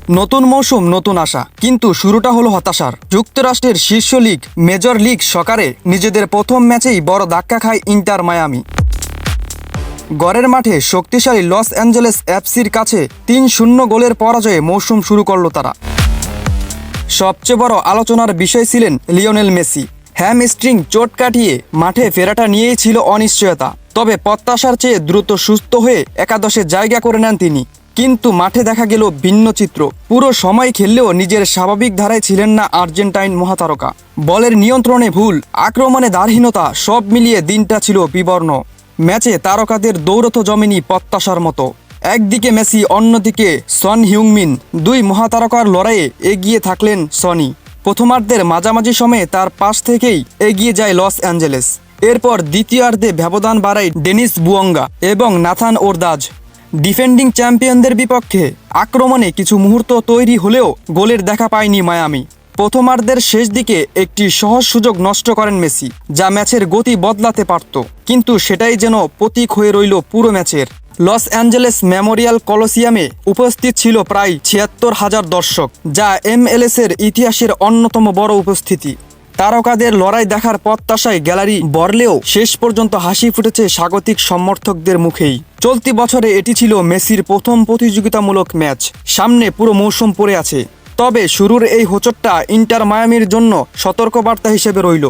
নতুন মৌসুম, নতুন আশা, কিন্তু শুরুটা হলো হতাশার। যুক্তরাষ্ট্রের শীর্ষ লিগ মেজর লিগ সকারে নিজেদের প্রথম ম্যাচেই বড় ধাক্কা খায় ইন্টার মায়ামি। গড়ের মাঠে শক্তিশালী লস অ্যাঞ্জেলেস এফসির কাছে ৩-০ গোলের পরাজয়ে মৌসুম শুরু করল তারা। সবচেয়ে বড় আলোচনার বিষয় ছিলেন লিওনেল মেসি। হ্যামস্ট্রিং চোট কাটিয়ে মাঠে ফেরাটা নিয়েই ছিল অনিশ্চয়তা। তবে প্রত্যাশার চেয়ে দ্রুত সুস্থ হয়ে একাদশে জায়গা করে নেন তিনি। কিন্তু মাঠে দেখা গেল ভিন্ন চিত্র। পুরো সময় খেললেও নিজের স্বাভাবিক ধারায় ছিলেন না আর্জেন্টাইন মহাতারকা। বলের নিয়ন্ত্রণে ভুল, আক্রমণে দারহীনতা, সব মিলিয়ে দিনটা ছিল বিবর্ণ। ম্যাচে তারকাদের দৌড়তো জমেনি প্রত্যাশার মতো। একদিকে মেসি, অন্যদিকে সন হিউংমিন, দুই মহাতারকার লড়াইয়ে এগিয়ে থাকলেন সনি। প্রথমার্ধের মাঝামাঝি সময়ে তার পাশ থেকেই এগিয়ে যায় লস অ্যাঞ্জেলেস। এরপর দ্বিতীয়ার্ধে ব্যবধান বাড়ায় ডেনিস বুয়ঙ্গা এবং নাথান ওরদাজ। ডিফেন্ডিং চ্যাম্পিয়নদের বিপক্ষে আক্রমণে কিছু মুহূর্ত তৈরি হলেও গোলের দেখা পায়নি মায়ামি। প্রথমার্ধের শেষ দিকে একটি সহজ সুযোগ নষ্ট করেন মেসি, যা ম্যাচের গতি বদলাতে পারত, কিন্তু সেটাই যেন প্রতীক হয়ে রইল পুরো ম্যাচের। লস অ্যাঞ্জেলেস মেমোরিয়াল কলোসিয়ামে উপস্থিত ছিল প্রায় ৭৬,০০০ দর্শক, যা MLS-এর ইতিহাসের অন্যতম বড় উপস্থিতি। তারকাদের লড়াই দেখার প্রত্যাশায় গ্যালারি ভরলেও শেষ পর্যন্ত হাসি ফুটেছে স্বাগতিক সমর্থকদের মুখেই। চলতি বছরে এটি ছিল মেসির প্রথম প্রতিযোগিতামূলক ম্যাচ। সামনে পুরো মৌসুম পড়ে আছে, তবে শুরুর এই হোঁচটটা ইন্টার মায়ামির জন্য সতর্কবার্তা হিসেবে রইল।